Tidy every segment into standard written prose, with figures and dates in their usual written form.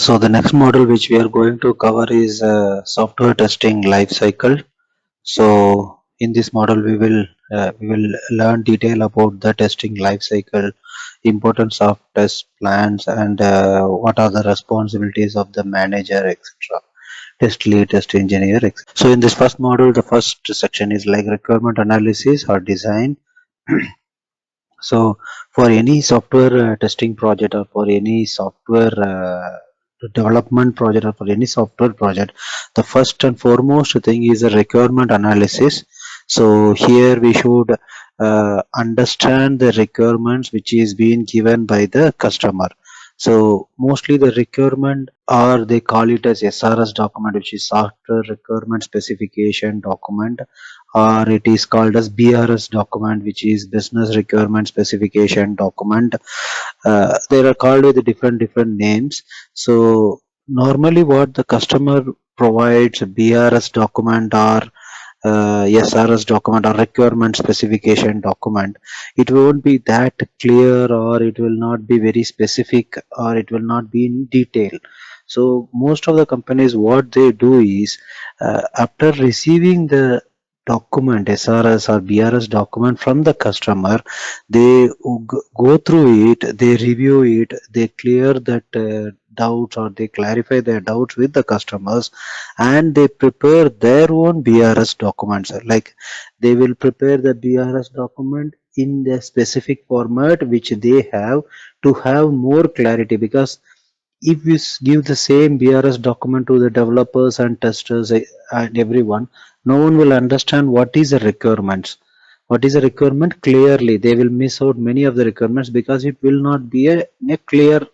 So the next model which we are going to cover is software testing life cycle. So in this model we will learn detail about the testing life cycle, importance of test plans, and what are the responsibilities of the manager, etc. Test lead, test engineer, etc. So in this first model, the first section is like requirement analysis or design. So for any software testing project, or for any software development project, or for any software project, the first and foremost thing is a requirement analysis. So here we should understand the requirements which is being given by the customer. So mostly the requirement, or they call it as SRS document, which is software requirement specification document, or it is called as BRS document, which is business requirement specification document. They are called with different names. So normally what the customer provides, BRS document or SRS document or requirement specification document, it won't be that clear, or it will not be very specific, or it will not be in detail. So most of the companies, what they do is, after receiving the document, SRS or BRS document from the customer, they go through it, they review it, they clear that doubts, or they clarify their doubts with the customers, and they prepare their own BRS documents. Like they will prepare the BRS document in the specific format which they have, to have more clarity. Because if you give the same BRS document to the developers and testers and everyone, no one will understand what is the requirements. What is a requirement clearly? They will miss out many of the requirements because it will not be in a clear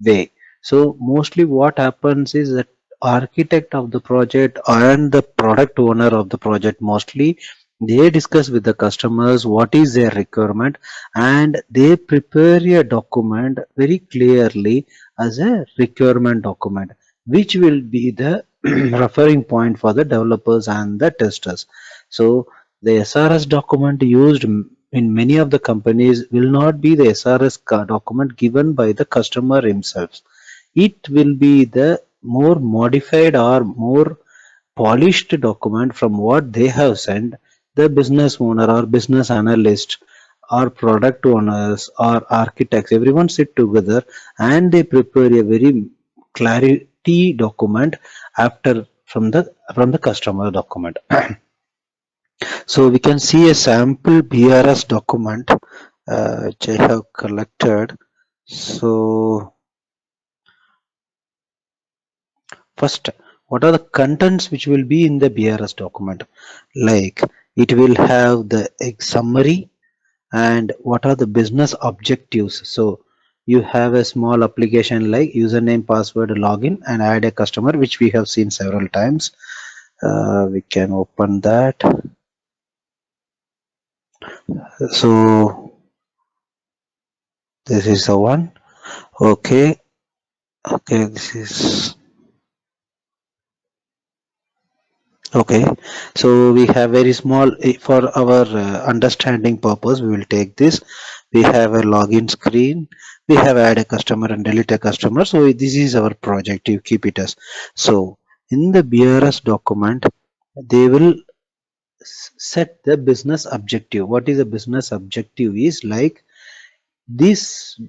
way. So mostly what happens is that architect of the project and the product owner of the project, mostly they discuss with the customers what is their requirement, and they prepare a document very clearly as a requirement document, which will be the referring point for the developers and the testers. So the SRS document used in many of the companies will not be the SRS document given by the customer himself. It will be the more modified or more polished document from what they have sent. The business owner or business analyst or product owners or architects, everyone sit together and they prepare a very clarity document after from the customer document. So we can see a sample BRS document which I have collected. So first, what are the contents which will be in the BRS document? Like it will have the summary, and what are the business objectives. So you have a small application like username, password, login, and add a customer, which we have seen several times. We can open that. So this is the one. Okay, this is okay. So we have very small, for our understanding purpose, we will take this. We have a login screen, we have add a customer and delete a customer. So this is our project, you keep it as. So in the BRS document, they will set the business objective. What is a business objective is like this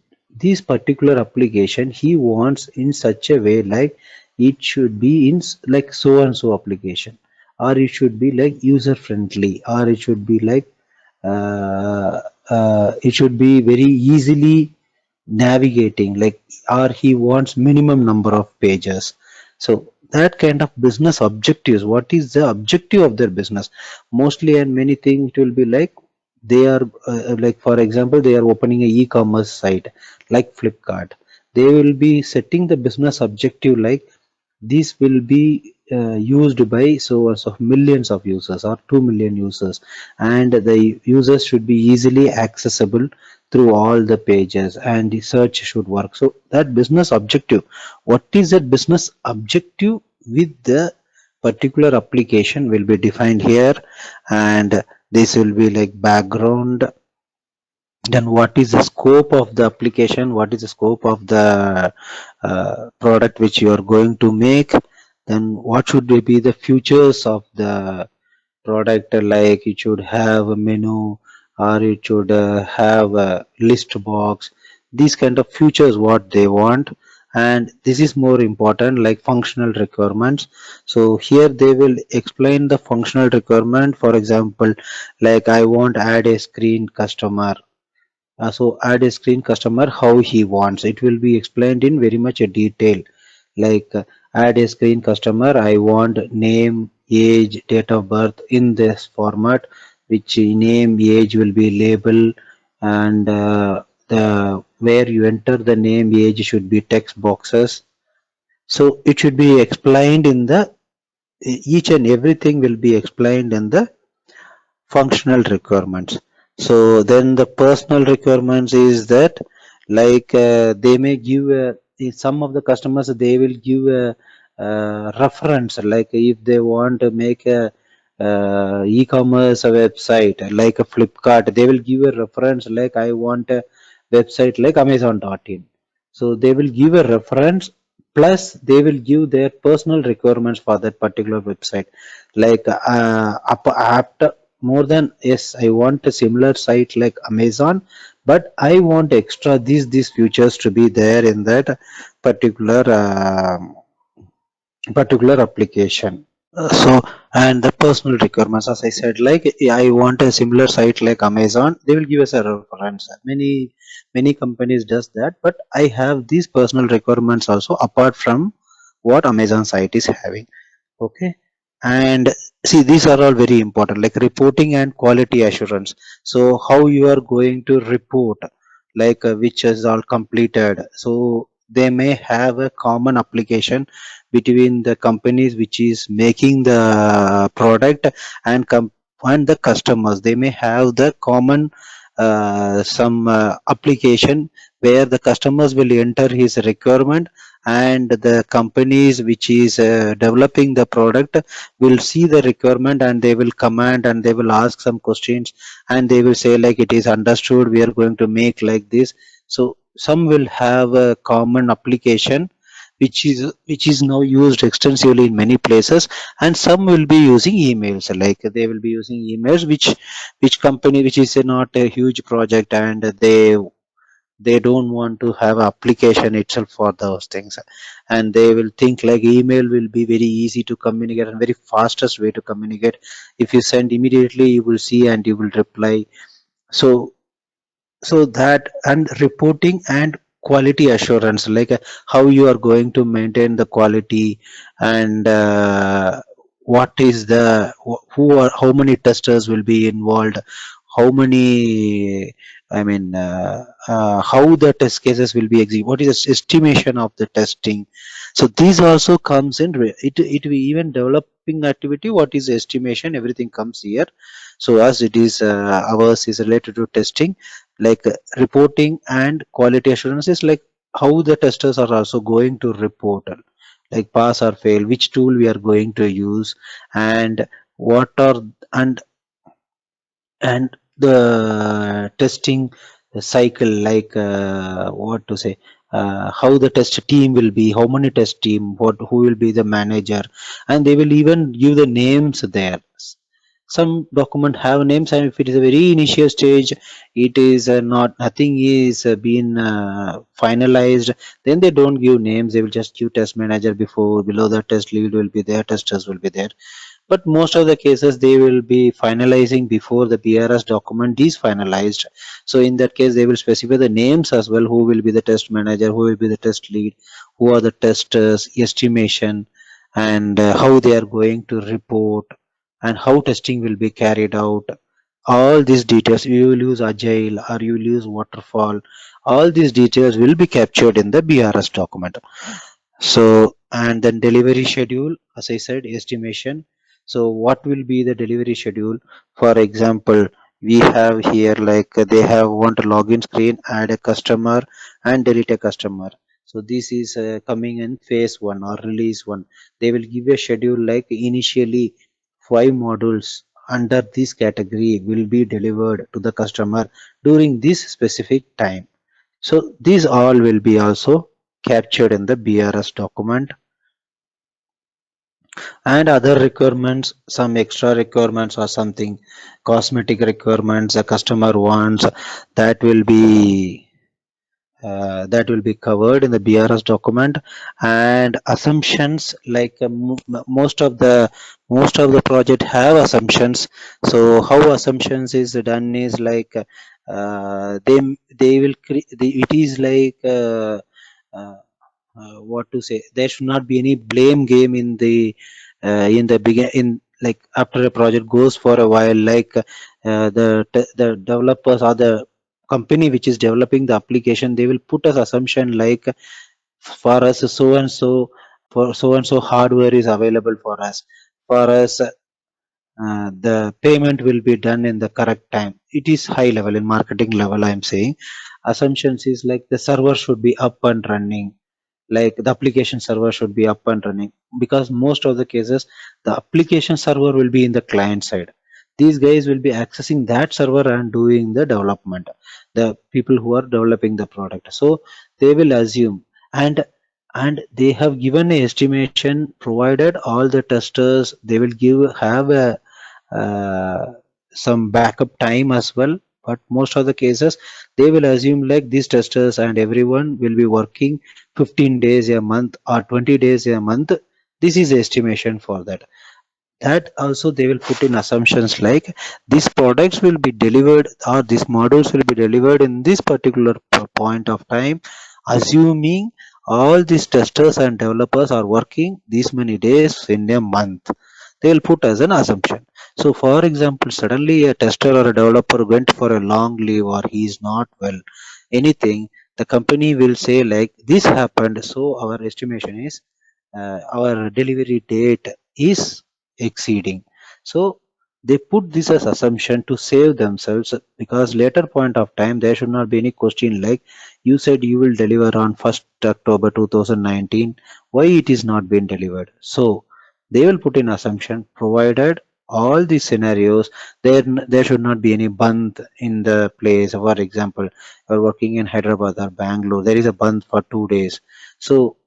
particular application he wants in such a way, like it should be in like so and so application, or it should be like user friendly, or it should be like it should be very easily navigating, like, or he wants minimum number of pages. So that kind of business objectives, what is the objective of their business? Mostly and many things it will be like they are like, for example, they are opening a e-commerce site like Flipkart. They will be setting the business objective like this will be used by so and so millions of users or 2 million users, and the users should be easily accessible through all the pages, and the search should work. So that business objective, what is that business objective with the particular application will be defined here, and this will be like background, then what is the scope of the application, what is the scope of the product which you are going to make, then what should be the features of the product, like it should have a menu or it should have a list box, these kind of features what they want. And this is more important, like functional requirements. So here they will explain the functional requirement. For example, like I want add a screen customer. So add a screen customer how he wants. It will be explained in very much a detail. Like add a screen customer. I want name, age, date of birth in this format. Which name, age will be label, and the where you enter the name, age should be text boxes. So it should be explained in the each and everything will be explained in the functional requirements. So then the personal requirements is that, like they may give in some of the customers they will give a reference, like if they want to make a e-commerce website like a Flipkart, they will give a reference, like I want a website like Amazon.in. So they will give a reference, plus they will give their personal requirements for that particular website. Like after more than, yes, I want a similar site like Amazon, but I want extra these features to be there in that particular particular application. So and the personal requirements, as I said, like I want a similar site like Amazon, they will give us a reference. Many companies does that, but I have these personal requirements also apart from what Amazon site is having. Okay. And see, these are all very important, like reporting and quality assurance. So how you are going to report, like which is all completed. So they may have a common application between the companies which is making the product and and the customers. They may have the common some application where the customers will enter his requirement, and the companies which is developing the product will see the requirement, and they will command and they will ask some questions, and they will say like it is understood, we are going to make like this. So some will have a common application which is now used extensively in many places, and some will be using emails, like they will be using emails which company which is not a huge project, and they don't want to have application itself for those things, and they will think like email will be very easy to communicate and very fastest way to communicate. If you send immediately, you will see and you will reply. So so that, and reporting and quality assurance, like how you are going to maintain the quality, and what is the who are how many testers will be involved, how many, I mean how the test cases will be executed, what is the estimation of the testing. So these also comes in it will even developing activity, what is the estimation, everything comes here. So as it is ours is related to testing, like reporting and quality assurance is like how the testers are also going to report, like pass or fail, which tool we are going to use, and what are, and and the testing cycle, like what to say, how the test team will be, how many test team, what, who will be the manager, and they will even give the names there. Some document have names, and if it is a very initial stage, it is not, nothing is been finalized, then they don't give names, they will just give test manager before, below the test lead will be there, testers will be there. But most of the cases they will be finalizing before the BRS document is finalized. So in that case they will specify the names as well, who will be the test manager, who will be the test lead, who are the testers, estimation, and how they are going to report, and how testing will be carried out. All these details, you will use agile or you will use waterfall, all these details will be captured in the BRS document. So, and then delivery schedule, as I said, estimation. So what will be the delivery schedule? For example, we have here, like they have want a login screen, add a customer and delete a customer. So this is coming in phase one or release one. They will give a schedule, like initially 5 modules under this category will be delivered to the customer during this specific time. So these all will be also captured in the BRS document. And other requirements, some extra requirements or something cosmetic requirements a customer wants, that will be covered in the BRS document. And assumptions, like most of the project have assumptions. So how assumptions is done is like they will create, it is like uh, what to say, there should not be any blame game in the begin, in like after a project goes for a while, like the developers or the company which is developing the application, they will put as assumption like for us so and so, for so and so hardware is available for us, for us the payment will be done in the correct time. It is high level, in marketing level I am saying. Assumptions is like the server should be up and running, like the application server should be up and running, because most of the cases the application server will be in the client side. These guys will be accessing that server and doing the development, the people who are developing the product. So they will assume, and they have given a estimation, provided all the testers, they will give have a uh, some backup time as well. But most of the cases they will assume like these testers and everyone will be working 15 days a month or 20 days a month. This is the estimation for that. That also they will put in assumptions like these products will be delivered or these modules will be delivered in this particular point of time, assuming all these testers and developers are working these many days in a month. They will put as an assumption. So for example, suddenly a tester or a developer went for a long leave or he is not well, anything, the company will say like this happened, so our estimation is our delivery date is exceeding. So they put this as assumption to save themselves, because later point of time there should not be any question like you said you will deliver on 1st October 2019, why it is not been delivered. So they will put in assumption, provided all these scenarios, there should not be any bandh in the place. For example, you're working in Hyderabad or Bangalore, there is a bandh for 2 days. So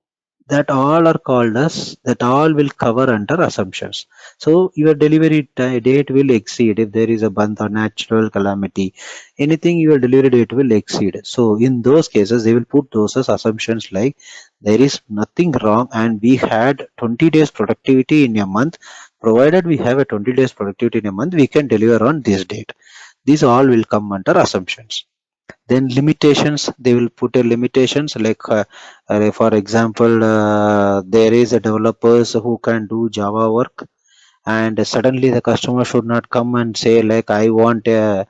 that all are called as, that all will cover under assumptions. So your delivery date will exceed if there is a bandh or natural calamity, anything, your delivery date will exceed. So in those cases they will put those as assumptions like there is nothing wrong and we had 20 days productivity in a month, provided we have a 20 days productivity in a month, we can deliver on this date. These all will come under assumptions. Then limitations, they will put a limitations like for example there is a developers who can do Java work, and suddenly the customer should not come and say like I want a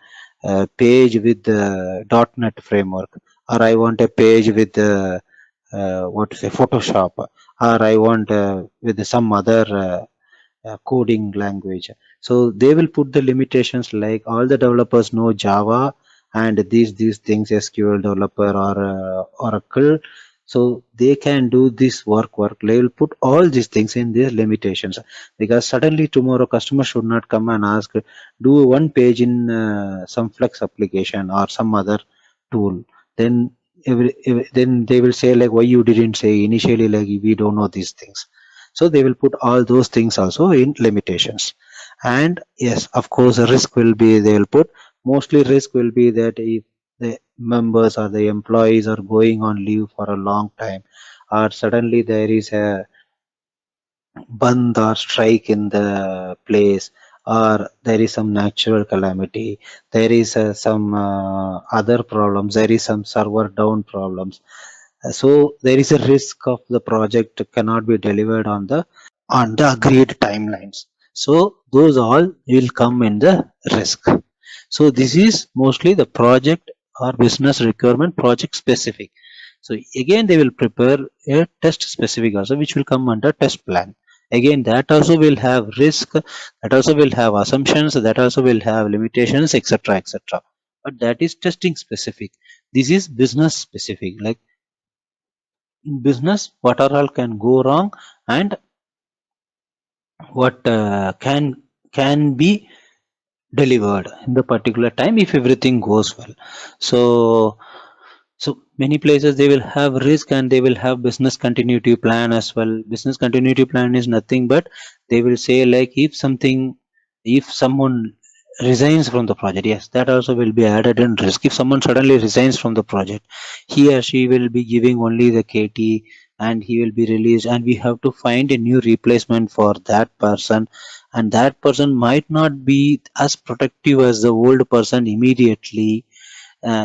page with the .NET framework, or I want a page with what to say, Photoshop, or I want with some other coding language. So they will put the limitations like all the developers know Java and these things, SQL developer or Oracle. So they can do this work. They will put all these things in their limitations, because suddenly tomorrow customer should not come and ask do one page in some Flex application or some other tool. Then then they will say like why you didn't say initially, like we don't know these things. So they will put all those things also in limitations. And yes, of course, risk will be, they will put, mostly risk will be that if the members or the employees are going on leave for a long time, or suddenly there is a bandh or strike in the place, or there is some natural calamity, there is some other problems, there is some server down problems. So there is a risk of the project cannot be delivered on the agreed timelines. So those all will come in the risk. So this is mostly the project or business requirement, project specific. So again they will prepare a test specific also, which will come under test plan. Again that also will have risk, that also will have assumptions, that also will have limitations, etc., etc. But that is testing specific. This is business specific, like in business what are all can go wrong, and what can be delivered in the particular time if everything goes well. So so many places they will have risk and they will have business continuity plan as well. Business continuity plan is nothing but they will say like if someone resigns from the project, yes, that also will be added in risk. If someone suddenly resigns from the project, he or she will be giving only the KT and he will be released, and we have to find a new replacement for that person, and that person might not be as protective as the old person immediately.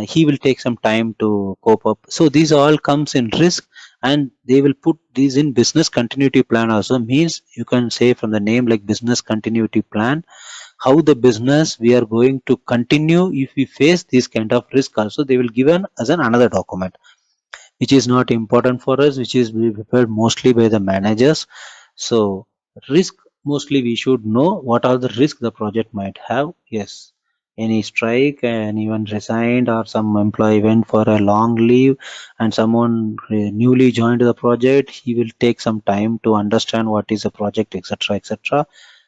He will take some time to cope up. So these all comes in risk, and they will put these in business continuity plan also. Means you can say from the name like business continuity plan, how the business we are going to continue if we face this kind of risk also. They will given as an another document which is not important for us, which is prepared mostly by the managers. So risk, mostly we should know what are the risks the project might have. Yes, any strike, anyone resigned, or some employee went for a long leave, and someone newly joined the project, he will take some time to understand what is the project, etc., etc.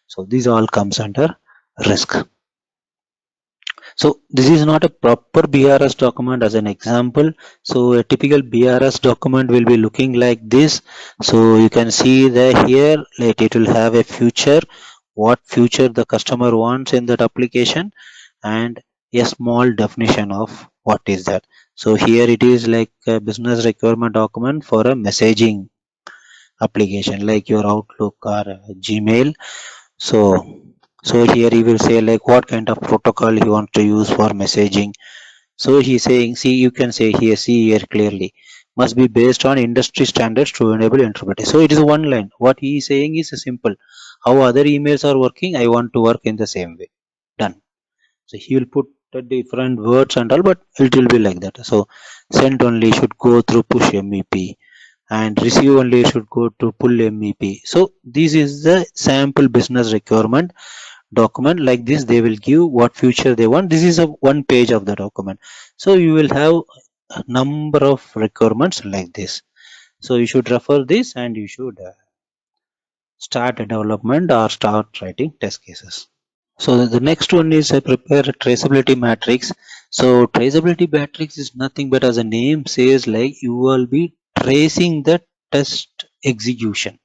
So these all comes under risk. So this is not a proper BRS document as an example. So a typical BRS document will be looking like this. So you can see that here like it will have a future, what future the customer wants in that application, and a small definition of what is that. So here it is like a business requirement document for a messaging application like your Outlook or Gmail. So so here he will say like what kind of protocol he wants to use for messaging. So he's saying, see, you can say here, see here clearly, must be based on industry standards to enable interpretation. So it is one line. What he is saying is simple. How other emails are working, I want to work in the same way. Done. So he will put the different words and all, but it will be like that. So send only should go through push MEP, and receive only should go to pull MEP. So this is the sample business requirement document. Like this they will give what future they want. This is a one page of the document. So you will have a number of requirements like this. So you should refer this, and you should start a development or start writing test cases. So the next one is I prepare a traceability matrix. So traceability matrix is nothing but, as a name says, like you will be tracing the test execution.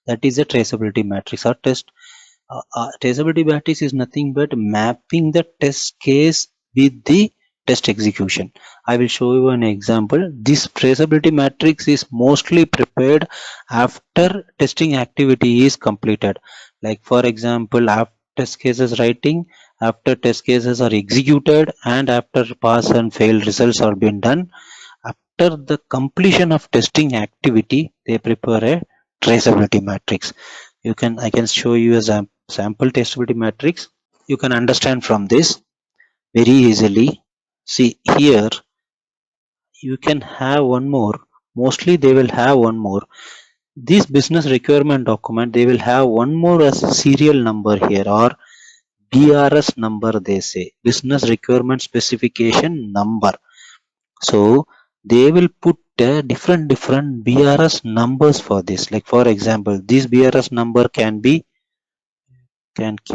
That is a traceability matrix or test. Traceability matrix is nothing but mapping the test case with the test execution. I will show you an example. This traceability matrix is mostly prepared after testing activity is completed. Like for example, after test cases writing, after test cases are executed, and after pass and fail results are being done. After the completion of testing activity, they prepare a traceability matrix. I can show you a sample testability matrix. You can understand from this very easily. See here, you can have one more. Mostly they will have one more. This business requirement document, they will have one more as serial number here, or BRS number, they say, business requirement specification number. So they will put different BRS numbers for this. Like for example, this BRS number can keep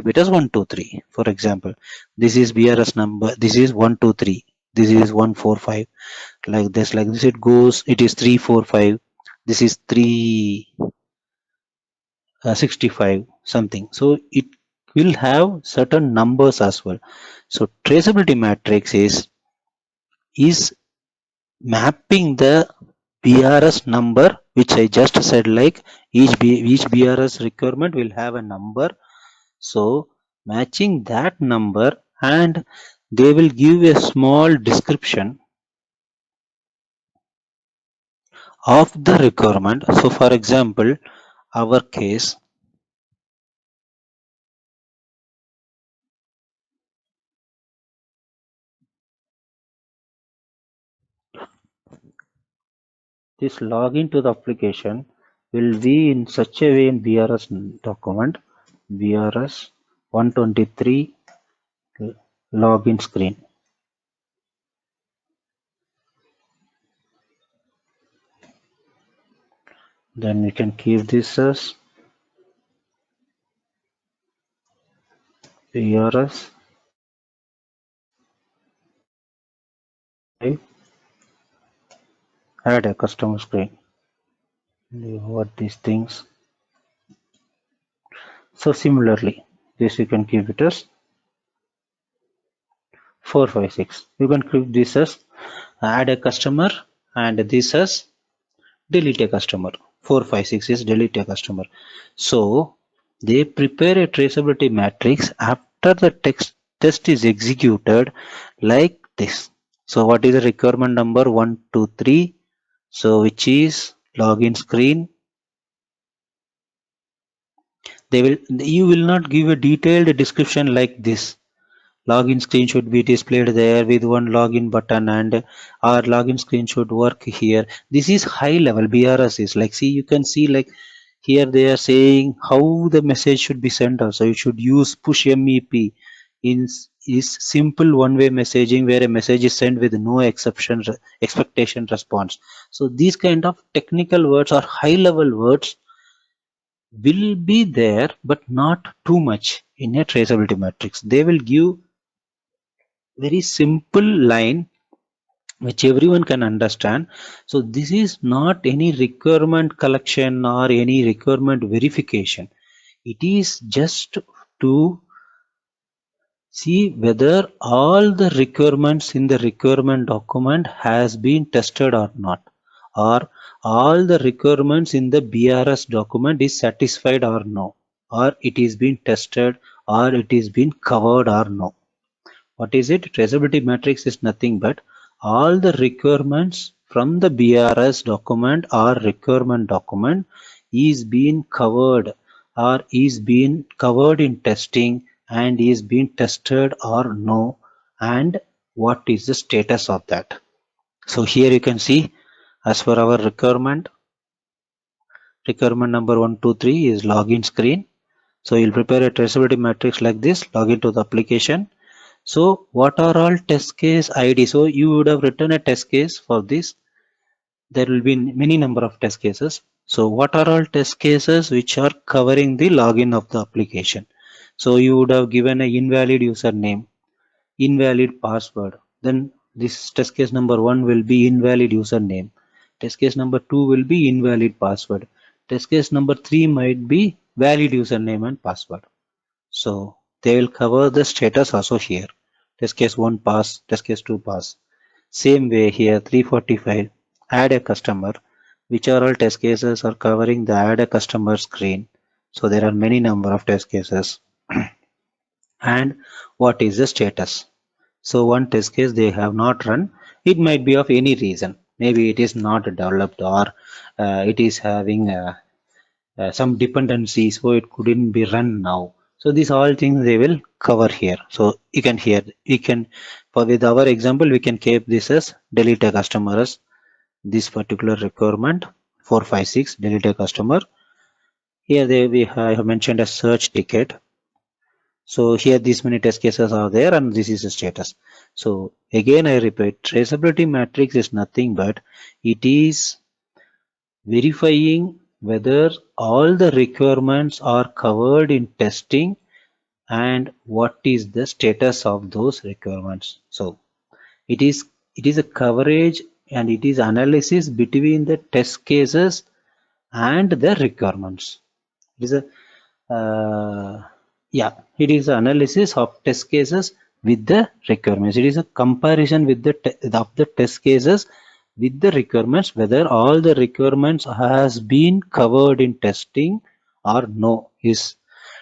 it as 123. For example, this is BRS number, this is 123, this is 145, like this it goes, it is 345, this is 365 something. So it will have certain numbers as well. So traceability matrix is mapping the BRS number, which I just said, like each BRS requirement will have a number. So matching that number, and they will give a small description of the requirement. So for example, our case, this login to the application will be in such a way in BRS document, BRS 123 login screen. Then we can keep this as BRS add a customer screen. What these things. So similarly, this you can keep it as 456. You can keep this as add a customer and this as delete a customer. 456 is delete a customer. So they prepare a traceability matrix after the test is executed like this. So what is the requirement number 123? So which is login screen. You will not give a detailed description like this. Login screen should be displayed there with one login button, and our login screen should work here. This is high level BRS is like, see, you can see like here they are saying how the message should be sent also. You should use push MEP in is simple one-way messaging where a message is sent with no exception expectation response. So these kind of technical words or high level words will be there, but not too much in a traceability matrix. They will give very simple line which everyone can understand. So this is not any requirement collection or any requirement verification. It is just to see whether all the requirements in the requirement document has been tested or not, or all the requirements in the BRS document is satisfied or no, or it is being tested, or it is being covered or no. What is it? Traceability matrix is nothing but all the requirements from the BRS document or requirement document is being covered or is being covered in testing and is being tested or no, and what is the status of that. So here you can see, as per our requirement number 123 is login screen. So you'll prepare a traceability matrix like this, login to the application. So what are all test case ID? So you would have written a test case for this. There will be many number of test cases. So what are all test cases which are covering the login of the application? So you would have given an invalid username, invalid password. Then this test case number 1 will be invalid username. Test case number 2 will be invalid password. Test case number 3 might be valid username and password. So they will cover the status also here. Test case 1 pass, test case 2 pass. Same way here 345 add a customer, which are all test cases are covering the add a customer screen. So there are many number of test cases. And what is the status? So one test case they have not run. It might be of any reason. Maybe it is not developed, or it is having some dependency, so it couldn't be run now. So these all things they will cover here. So you can for with our example we can keep this as delete a customer as this particular requirement 456 delete a customer. Here we have mentioned a search ticket. So here these many test cases are there and this is the status. So again I repeat, traceability matrix is nothing but it is verifying whether all the requirements are covered in testing and what is the status of those requirements. So it is a coverage and it is analysis between the test cases and the requirements. It is a it is analysis of test cases with the requirements. It is a comparison with the test cases with the requirements, whether all the requirements has been covered in testing or no is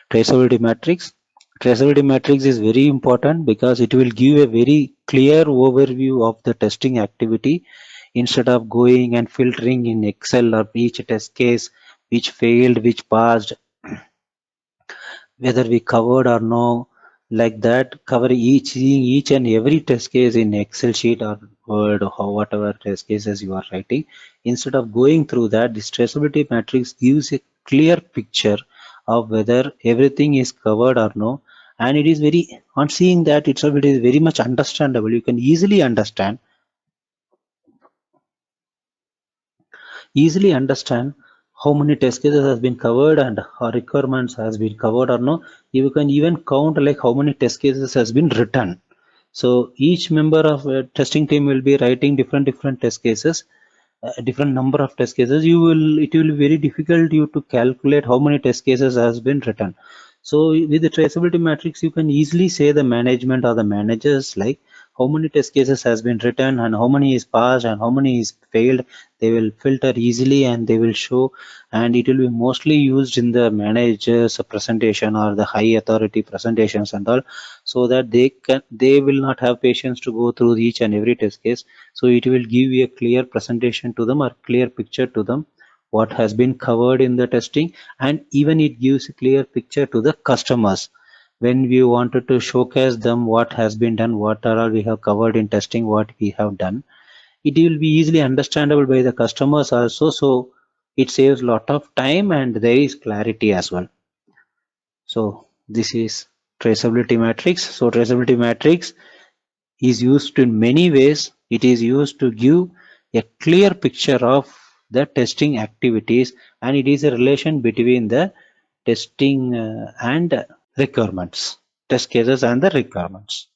traceability matrix. Traceability matrix is very important because it will give a very clear overview of the testing activity instead of going and filtering in Excel or each test case, which failed, which passed, whether we covered or no, like that, cover seeing each and every test case in Excel sheet or Word or whatever test cases you are writing. Instead of going through that, this traceability matrix gives a clear picture of whether everything is covered or no, and it is very, on seeing that itself, it is very much understandable. You can easily understand how many test cases has been covered and how requirements has been covered or no. You can even count like how many test cases has been written. So each member of a testing team will be writing different test cases, a different number of test cases. It will be very difficult you to calculate how many test cases has been written. So with the traceability matrix, you can easily say the management or the managers like how many test cases has been written and how many is passed and how many is failed. They will filter easily and they will show, and it will be mostly used in the managers presentation or the high authority presentations and all, so that they will not have patience to go through each and every test case. So it will give you a clear presentation to them or clear picture to them what has been covered in the testing, and even it gives a clear picture to the customers when we wanted to showcase them what has been done, what are all we have covered in testing, what we have done. It will be easily understandable by the customers also, so it saves a lot of time and there is clarity as well. So this is traceability matrix. So traceability matrix is used in many ways. It is used to give a clear picture of the testing activities, and it is a relation between the testing and requirements, test cases and the requirements.